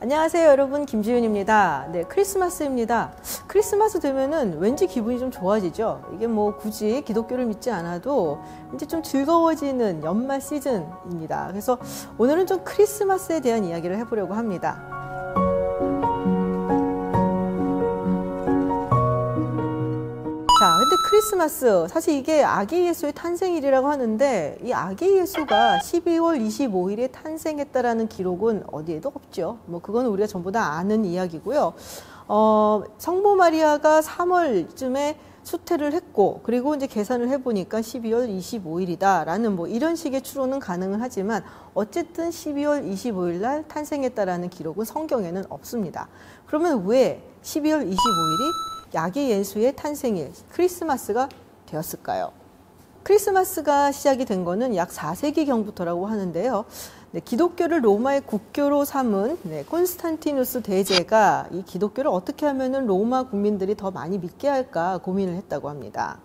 안녕하세요 여러분, 김지윤입니다. 네, 크리스마스입니다. 크리스마스 되면은 왠지 기분이 좀 좋아지죠. 이게 뭐 굳이 기독교를 믿지 않아도 이제 좀 즐거워지는 연말 시즌입니다. 그래서 오늘은 좀 크리스마스에 대한 이야기를 해보려고 합니다. 자, 근데 크리스마스, 사실 이게 아기 예수의 탄생일이라고 하는데 이 아기 예수가 12월 25일에 탄생했다라는 기록은 어디에도 없죠. 뭐 그건 우리가 전부 다 아는 이야기고요. 성모 마리아가 3월쯤에 수태를 했고, 그리고 이제 계산을 해보니까 12월 25일이다라는 뭐 이런 식의 추론은 가능은 하지만 어쨌든 12월 25일 날 탄생했다라는 기록은 성경에는 없습니다. 그러면 왜 12월 25일이 아기 예수의 탄생일, 크리스마스가 되었을까요? 크리스마스가 시작이 된 거는 약 4세기경부터라고 하는데요. 네, 기독교를 로마의 국교로 삼은 콘스탄티누스 대제가 이 기독교를 어떻게 하면 로마 국민들이 더 많이 믿게 할까 고민을 했다고 합니다.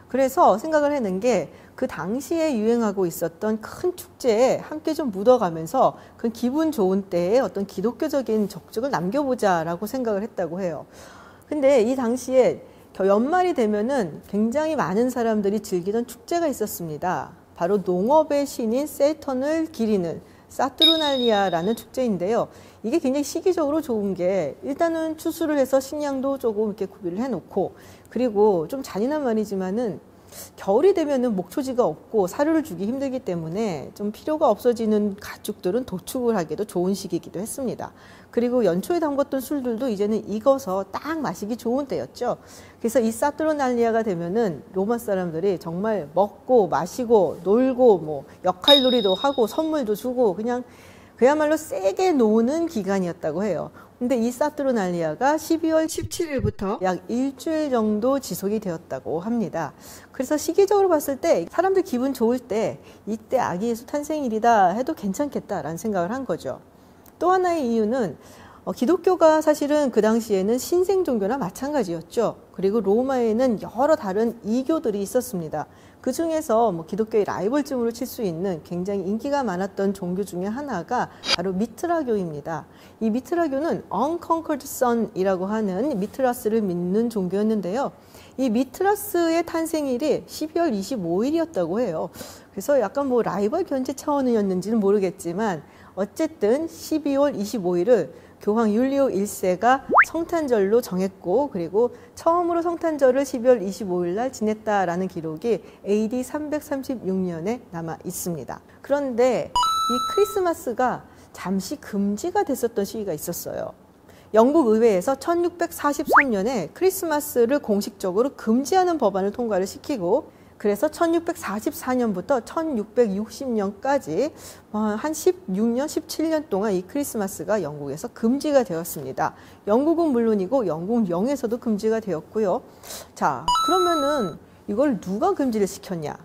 그래서 생각을 해낸 게 그 당시에 유행하고 있었던 큰 축제에 함께 좀 묻어가면서 그 기분 좋은 때에 어떤 기독교적인 적적을 남겨보자라고 생각을 했다고 해요. 근데 이 당시에 연말이 되면은 굉장히 많은 사람들이 즐기던 축제가 있었습니다. 바로 농업의 신인 세턴을 기리는 사투르날리아라는 축제인데요. 이게 굉장히 시기적으로 좋은 게 일단은 추수를 해서 식량도 조금 이렇게 구비를 해놓고, 그리고 좀 잔인한 말이지만은 겨울이 되면은 목초지가 없고 사료를 주기 힘들기 때문에 좀 필요가 없어지는 가축들은 도축을 하기도 좋은 시기이기도 했습니다. 그리고 연초에 담궜던 술들도 이제는 익어서 딱 마시기 좋은 때였죠. 그래서 이 사투르날리아가 되면은 로마 사람들이 정말 먹고 마시고 놀고 뭐 역할놀이도 하고 선물도 주고 그냥 그야말로 세게 노는 기간이었다고 해요. 근데 이 사투르날리아가 12월 17일부터 약 일주일 정도 지속이 되었다고 합니다. 그래서 시기적으로 봤을 때 사람들 기분 좋을 때 이때 아기 예수 탄생일이다 해도 괜찮겠다라는 생각을 한 거죠. 또 하나의 이유는 기독교가 사실은 그 당시에는 신생 종교나 마찬가지였죠. 그리고 로마에는 여러 다른 이교들이 있었습니다. 그 중에서 뭐 기독교의 라이벌쯤으로 칠 수 있는 굉장히 인기가 많았던 종교 중에 하나가 바로 미트라교입니다. 이 미트라교는 Unconquered Sun이라고 하는 미트라스를 믿는 종교였는데요. 이 미트라스의 탄생일이 12월 25일이었다고 해요. 그래서 약간 뭐 라이벌 견제 차원이었는지는 모르겠지만 어쨌든 12월 25일을 교황 율리오 1세가 성탄절로 정했고, 그리고 처음으로 성탄절을 12월 25일 날 지냈다라는 기록이 AD 336년에 남아 있습니다. 그런데 이 크리스마스가 잠시 금지가 됐었던 시기가 있었어요. 영국 의회에서 1643년에 크리스마스를 공식적으로 금지하는 법안을 통과를 시키고, 그래서 1644년부터 1660년까지 한 16년, 17년 동안 이 크리스마스가 영국에서 금지가 되었습니다. 영국은 물론이고 영국령에서도 금지가 되었고요. 자, 그러면은 이걸 누가 금지를 시켰냐?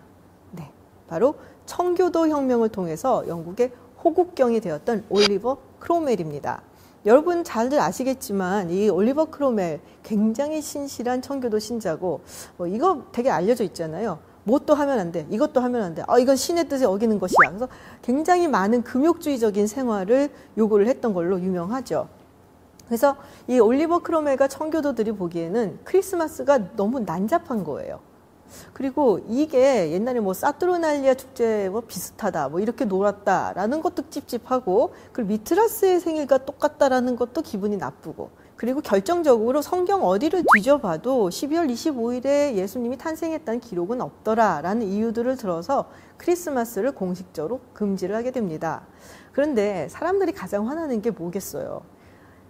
네, 바로 청교도 혁명을 통해서 영국의 호국경이 되었던 올리버 크롬웰입니다. 여러분 잘들 아시겠지만 이 올리버 크롬웰 굉장히 신실한 청교도 신자고 이거 되게 알려져 있잖아요. 뭣도 하면 안 돼, 이것도 하면 안 돼, 이건 신의 뜻에 어기는 것이야. 그래서 굉장히 많은 금욕주의적인 생활을 요구를 했던 걸로 유명하죠. 그래서 이 올리버 크롬웰과 청교도들이 보기에는 크리스마스가 너무 난잡한 거예요. 그리고 이게 옛날에 뭐 사투르날리아 축제와 비슷하다, 뭐 이렇게 놀았다라는 것도 찝찝하고, 그리고 미트라스의 생일과 똑같다라는 것도 기분이 나쁘고, 그리고 결정적으로 성경 어디를 뒤져봐도 12월 25일에 예수님이 탄생했다는 기록은 없더라라는 이유들을 들어서 크리스마스를 공식적으로 금지를 하게 됩니다. 그런데 사람들이 가장 화나는 게 뭐겠어요?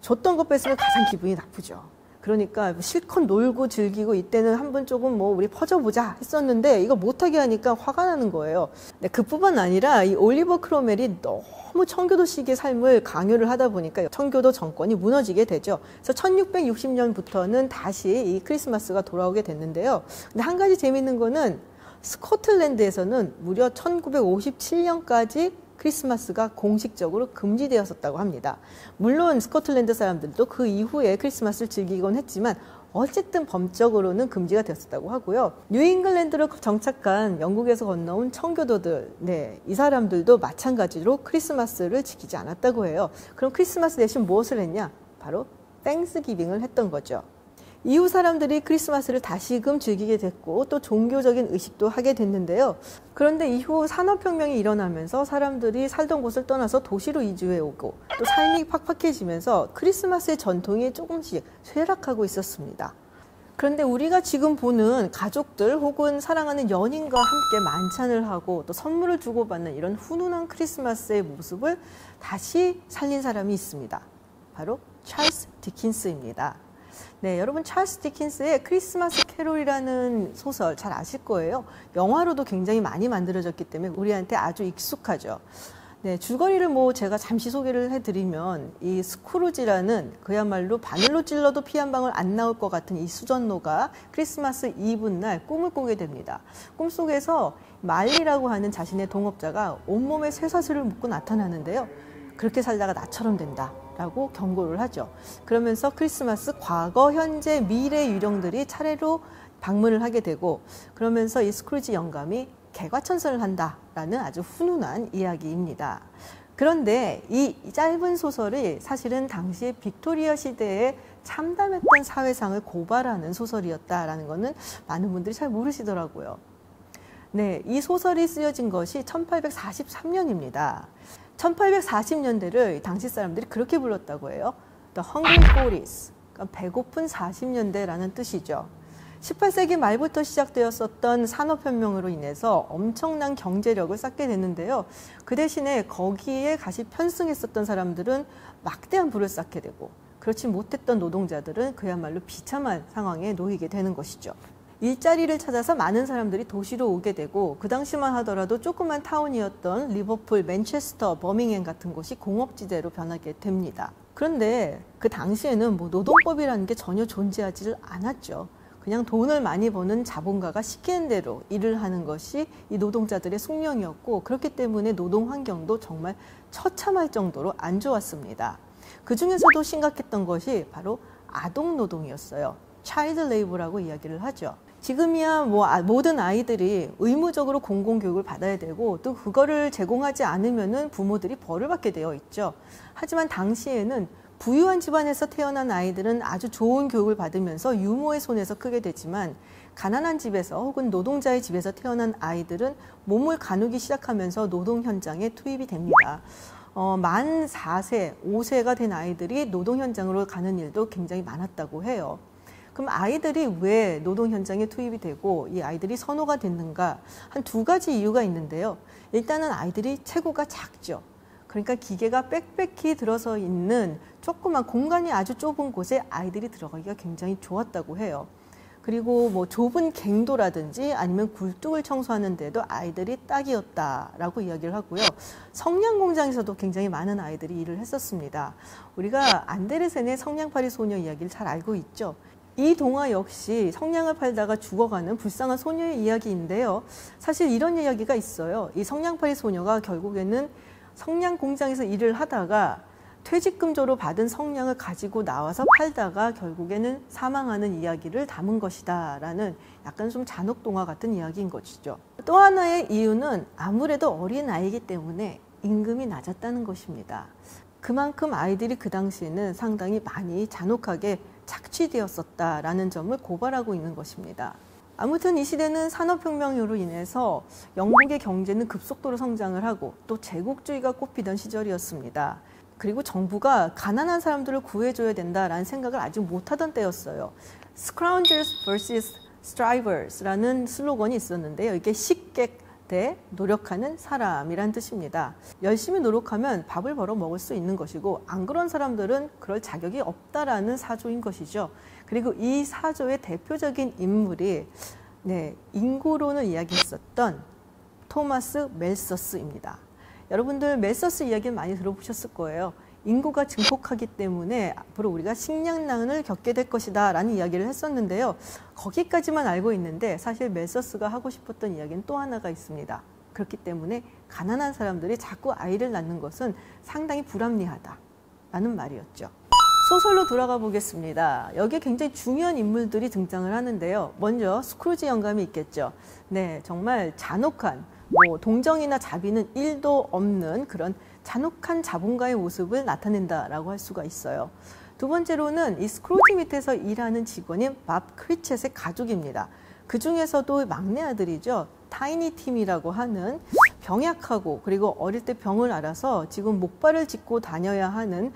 줬던 거 뺐으면 가장 기분이 나쁘죠. 그러니까 실컷 놀고 즐기고 이때는 한번 조금 뭐 우리 퍼져보자 했었는데 이거 못하게 하니까 화가 나는 거예요. 네, 그뿐만 아니라 이 올리버 크롬웰이 너무 청교도식의 삶을 강요를 하다 보니까 청교도 정권이 무너지게 되죠. 그래서 1660년부터는 다시 이 크리스마스가 돌아오게 됐는데요. 근데 한 가지 재밌는 거는 스코틀랜드에서는 무려 1957년까지 크리스마스가 공식적으로 금지되었었다고 합니다. 물론 스코틀랜드 사람들도 그 이후에 크리스마스를 즐기곤 했지만 어쨌든 법적으로는 금지가 됐었다고 하고요. 뉴잉글랜드로 정착한 영국에서 건너온 청교도들, 이 사람들도 마찬가지로 크리스마스를 지키지 않았다고 해요. 그럼 크리스마스 대신 무엇을 했냐? 바로 땡스기빙을 했던 거죠. 이후 사람들이 크리스마스를 다시금 즐기게 됐고 또 종교적인 의식도 하게 됐는데요. 그런데 이후 산업혁명이 일어나면서 사람들이 살던 곳을 떠나서 도시로 이주해 오고 또 삶이 팍팍해지면서 크리스마스의 전통이 조금씩 쇠락하고 있었습니다. 그런데 우리가 지금 보는 가족들 혹은 사랑하는 연인과 함께 만찬을 하고 또 선물을 주고받는 이런 훈훈한 크리스마스의 모습을 다시 살린 사람이 있습니다. 바로 찰스 디킨스입니다. 네, 여러분 찰스 디킨스의 크리스마스 캐롤이라는 소설 잘 아실 거예요. 영화로도 굉장히 많이 만들어졌기 때문에 우리한테 아주 익숙하죠. 네, 줄거리를 제가 잠시 소개를 해드리면 이 스크루지라는 그야말로 바늘로 찔러도 피 한 방울 안 나올 것 같은 이 수전노가 크리스마스 이브날 꿈을 꾸게 됩니다. 꿈속에서 말리라고 하는 자신의 동업자가 온몸에 쇠사슬을 묶고 나타나는데요. 그렇게 살다가 나처럼 된다 라고 경고를 하죠. 그러면서 크리스마스 과거, 현재, 미래 유령들이 차례로 방문을 하게 되고 그러면서 이 스크루지 영감이 개과천선을 한다라는 아주 훈훈한 이야기입니다. 그런데 이 짧은 소설이 사실은 당시 빅토리아 시대에 참담했던 사회상을 고발하는 소설이었다라는 것은 많은 분들이 잘 모르시더라고요. 네, 이 소설이 쓰여진 것이 1843년입니다. 1840년대를 당시 사람들이 그렇게 불렀다고 해요. The Hungry Forties, 그러니까 배고픈 40년대라는 뜻이죠. 18세기 말부터 시작되었었던 산업혁명으로 인해서 엄청난 경제력을 쌓게 됐는데요. 그 대신에 거기에 같이 편승했었던 사람들은 막대한 부를 쌓게 되고 그렇지 못했던 노동자들은 그야말로 비참한 상황에 놓이게 되는 것이죠. 일자리를 찾아서 많은 사람들이 도시로 오게 되고 그 당시만 하더라도 조그만 타운이었던 리버풀, 맨체스터, 버밍엄 같은 곳이 공업지대로 변하게 됩니다. 그런데 그 당시에는 노동법이라는 게 전혀 존재하지 않았죠. 그냥 돈을 많이 버는 자본가가 시키는 대로 일을 하는 것이 이 노동자들의 숙명이었고 그렇기 때문에 노동 환경도 정말 처참할 정도로 안 좋았습니다. 그 중에서도 심각했던 것이 바로 아동 노동이었어요. 차일드 레이버라고 이야기를 하죠. 지금이야 모든 아이들이 의무적으로 공공교육을 받아야 되고 또 그거를 제공하지 않으면은 부모들이 벌을 받게 되어 있죠. 하지만 당시에는 부유한 집안에서 태어난 아이들은 아주 좋은 교육을 받으면서 유모의 손에서 크게 되지만 가난한 집에서 혹은 노동자의 집에서 태어난 아이들은 몸을 가누기 시작하면서 노동 현장에 투입이 됩니다. 만 4세, 5세가 된 아이들이 노동 현장으로 가는 일도 굉장히 많았다고 해요. 그럼 아이들이 왜 노동 현장에 투입이 되고 이 아이들이 선호가 됐는가? 한 두 가지 이유가 있는데요. 일단은 아이들이 체구가 작죠. 그러니까 기계가 빽빽히 들어서 있는 조그만 공간이 아주 좁은 곳에 아이들이 들어가기가 굉장히 좋았다고 해요. 그리고 좁은 갱도라든지 아니면 굴뚝을 청소하는 데도 아이들이 딱이었다라고 이야기를 하고요. 성냥 공장에서도 굉장히 많은 아이들이 일을 했었습니다. 우리가 안데르센의 성냥팔이 소녀 이야기를 잘 알고 있죠. 이 동화 역시 성냥을 팔다가 죽어가는 불쌍한 소녀의 이야기인데요. 사실 이런 이야기가 있어요. 이 성냥팔이 소녀가 결국에는 성냥 공장에서 일을 하다가 퇴직금조로 받은 성냥을 가지고 나와서 팔다가 결국에는 사망하는 이야기를 담은 것이다 라는 약간 좀 잔혹동화 같은 이야기인 것이죠. 또 하나의 이유는 아무래도 어린 아이이기 때문에 임금이 낮았다는 것입니다. 그만큼 아이들이 그 당시에는 상당히 많이 잔혹하게 착취되었었다라는 점을 고발하고 있는 것입니다. 아무튼 이 시대는 산업혁명으로 인해서 영국의 경제는 급속도로 성장을 하고 또 제국주의가 꽃피던 시절이었습니다. 그리고 정부가 가난한 사람들을 구해줘야 된다라는 생각을 아직 못하던 때였어요. Scoundrels vs. Strivers라는 슬로건이 있었는데요. 이게 식객 대 노력하는 사람이란 뜻입니다. 열심히 노력하면 밥을 벌어 먹을 수 있는 것이고 안 그런 사람들은 그럴 자격이 없다라는 사조인 것이죠. 그리고 이 사조의 대표적인 인물이 인구론을 이야기했었던 토마스 멜서스입니다. 여러분들 멜서스 이야기를 많이 들어보셨을 거예요. 인구가 증폭하기 때문에 앞으로 우리가 식량난을 겪게 될 것이다 라는 이야기를 했었는데요. 거기까지만 알고 있는데 사실 멜서스가 하고 싶었던 이야기는 또 하나가 있습니다. 그렇기 때문에 가난한 사람들이 자꾸 아이를 낳는 것은 상당히 불합리하다라는 말이었죠. 소설로 돌아가 보겠습니다. 여기에 굉장히 중요한 인물들이 등장을 하는데요. 먼저 스크루지 영감이 있겠죠. 네, 정말 잔혹한, 동정이나 자비는 1도 없는 그런 잔혹한 자본가의 모습을 나타낸다라고 할 수가 있어요. 두 번째로는 이 스크루지 밑에서 일하는 직원인 밥 크리쳇의 가족입니다. 그 중에서도 막내 아들이죠. 타이니 팀이라고 하는 병약하고 그리고 어릴 때 병을 앓아서 지금 목발을 짚고 다녀야 하는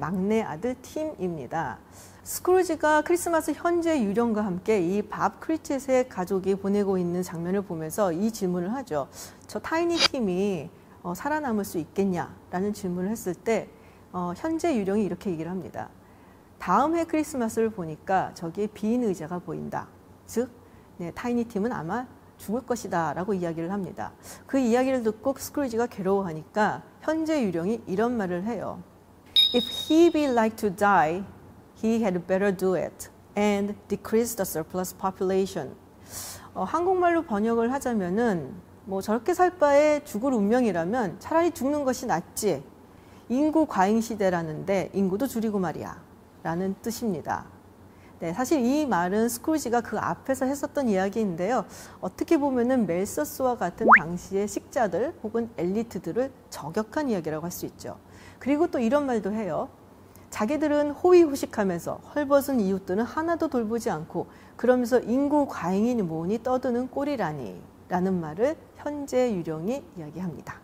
막내 아들 팀입니다. 스크루지가 크리스마스 현재 유령과 함께 이 밥 크리쳇의 가족이 보내고 있는 장면을 보면서 이 질문을 하죠. 저 타이니 팀이 살아남을 수 있겠냐라는 질문을 했을 때 현재 유령이 이렇게 얘기를 합니다. 다음 해 크리스마스를 보니까 저기에 빈 의자가 보인다. 즉, 타이니 팀은 아마 죽을 것이다 라고 이야기를 합니다. 그 이야기를 듣고 스크루지가 괴로워하니까 현재 유령이 이런 말을 해요. If he be like to die, he had better do it and decrease the surplus population. 한국말로 번역을 하자면은 저렇게 살 바에 죽을 운명이라면 차라리 죽는 것이 낫지. 인구 과잉 시대라는데 인구도 줄이고 말이야 라는 뜻입니다. 네, 사실 이 말은 스크루지가 그 앞에서 했었던 이야기인데요. 어떻게 보면은 멜서스와 같은 당시의 식자들 혹은 엘리트들을 저격한 이야기라고 할 수 있죠. 그리고 또 이런 말도 해요. 자기들은 호의호식하면서 헐벗은 이웃들은 하나도 돌보지 않고 그러면서 인구 과잉이 뭐니 떠드는 꼴이라니 라는 말을 현재 유령이 이야기합니다.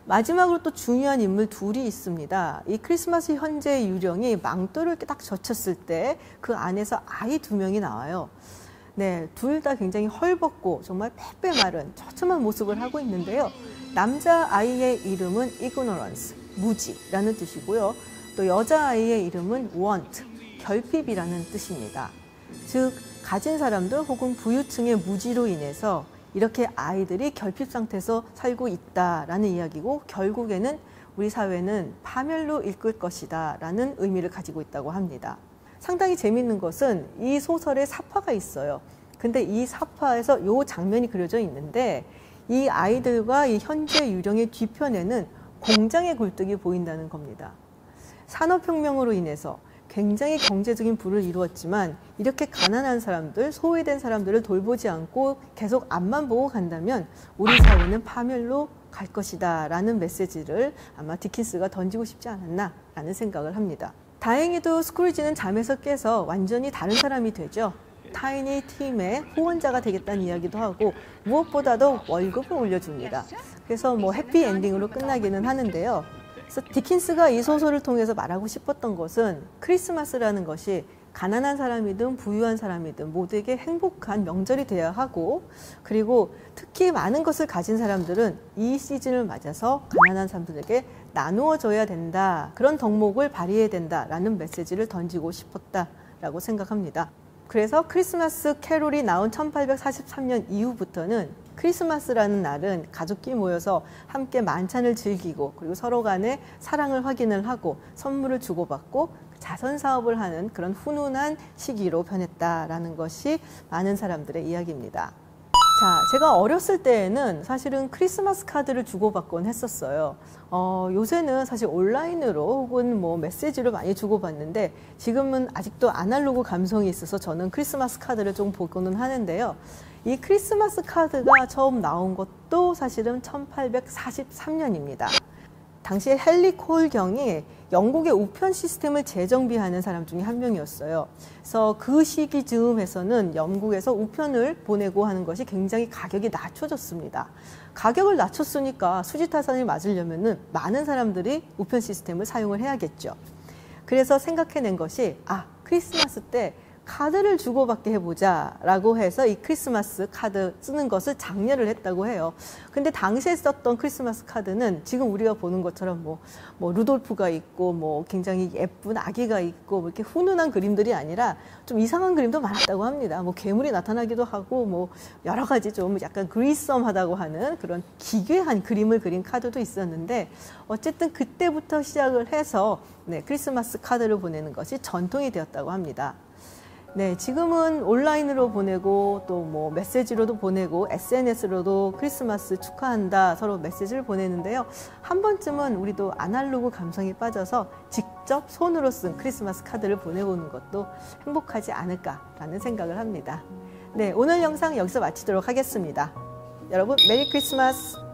마지막으로 또 중요한 인물 둘이 있습니다. 이 크리스마스 현재 유령이 망토를 딱 젖혔을 때 그 안에서 아이 2명이 나와요. 네, 둘 다 굉장히 헐벗고 정말 빼빼 마른 처참한 모습을 하고 있는데요. 남자 아이의 이름은 ignorance, 무지라는 뜻이고요. 또 여자 아이의 이름은 want, 결핍이라는 뜻입니다. 즉, 가진 사람들 혹은 부유층의 무지로 인해서 이렇게 아이들이 결핍 상태에서 살고 있다라는 이야기고 결국에는 우리 사회는 파멸로 이끌 것이다 라는 의미를 가지고 있다고 합니다. 상당히 재미있는 것은 이 소설에 사파가 있어요. 근데 이 사파에서 이 장면이 그려져 있는데 이 아이들과 이 현재 유령의 뒤편에는 공장의 굴뚝이 보인다는 겁니다. 산업혁명으로 인해서 굉장히 경제적인 부를 이루었지만 이렇게 가난한 사람들, 소외된 사람들을 돌보지 않고 계속 앞만 보고 간다면 우리 사회는 파멸로 갈 것이다 라는 메시지를 아마 디킨스가 던지고 싶지 않았나 라는 생각을 합니다. 다행히도 스크루지는 잠에서 깨서 완전히 다른 사람이 되죠. 타이니 팀의 후원자가 되겠다는 이야기도 하고 무엇보다도 월급을 올려줍니다. 그래서 해피엔딩으로 끝나기는 하는데요. 그래서 디킨스가 이 소설을 통해서 말하고 싶었던 것은 크리스마스라는 것이 가난한 사람이든 부유한 사람이든 모두에게 행복한 명절이 되어야 하고 그리고 특히 많은 것을 가진 사람들은 이 시즌을 맞아서 가난한 사람들에게 나누어줘야 된다. 그런 덕목을 발휘해야 된다라는 메시지를 던지고 싶었다라고 생각합니다. 그래서 크리스마스 캐롤이 나온 1843년 이후부터는 크리스마스라는 날은 가족끼리 모여서 함께 만찬을 즐기고 그리고 서로 간에 사랑을 확인을 하고 선물을 주고받고 자선 사업을 하는 그런 훈훈한 시기로 변했다라는 것이 많은 사람들의 이야기입니다. 자, 제가 어렸을 때에는 사실은 크리스마스 카드를 주고받곤 했었어요. 요새는 사실 온라인으로 혹은 메시지로 많이 주고받는데 지금은 아직도 아날로그 감성이 있어서 저는 크리스마스 카드를 좀 보고는 하는데요. 이 크리스마스 카드가 처음 나온 것도 사실은 1843년입니다. 당시에 헨리 콜 경이 영국의 우편 시스템을 재정비하는 사람 중에 한 명이었어요. 그래서 그 시기 즈음에서는 영국에서 우편을 보내고 하는 것이 굉장히 가격이 낮춰졌습니다. 가격을 낮췄으니까 수지타산이 맞으려면은 많은 사람들이 우편 시스템을 사용을 해야겠죠. 그래서 생각해낸 것이 크리스마스 때 카드를 주고받게 해보자 라고 해서 이 크리스마스 카드 쓰는 것을 장려를 했다고 해요. 근데 당시에 썼던 크리스마스 카드는 지금 우리가 보는 것처럼 루돌프가 있고 굉장히 예쁜 아기가 있고 이렇게 훈훈한 그림들이 아니라 좀 이상한 그림도 많았다고 합니다. 괴물이 나타나기도 하고 여러 가지 좀 약간 그리썸하다고 하는 그런 기괴한 그림을 그린 카드도 있었는데 어쨌든 그때부터 시작을 해서 크리스마스 카드를 보내는 것이 전통이 되었다고 합니다. 네, 지금은 온라인으로 보내고 또 뭐 메시지로도 보내고 SNS로도 크리스마스 축하한다 서로 메시지를 보내는데요. 한 번쯤은 우리도 아날로그 감성에 빠져서 직접 손으로 쓴 크리스마스 카드를 보내보는 것도 행복하지 않을까라는 생각을 합니다. 네, 오늘 영상 여기서 마치도록 하겠습니다. 여러분 메리 크리스마스!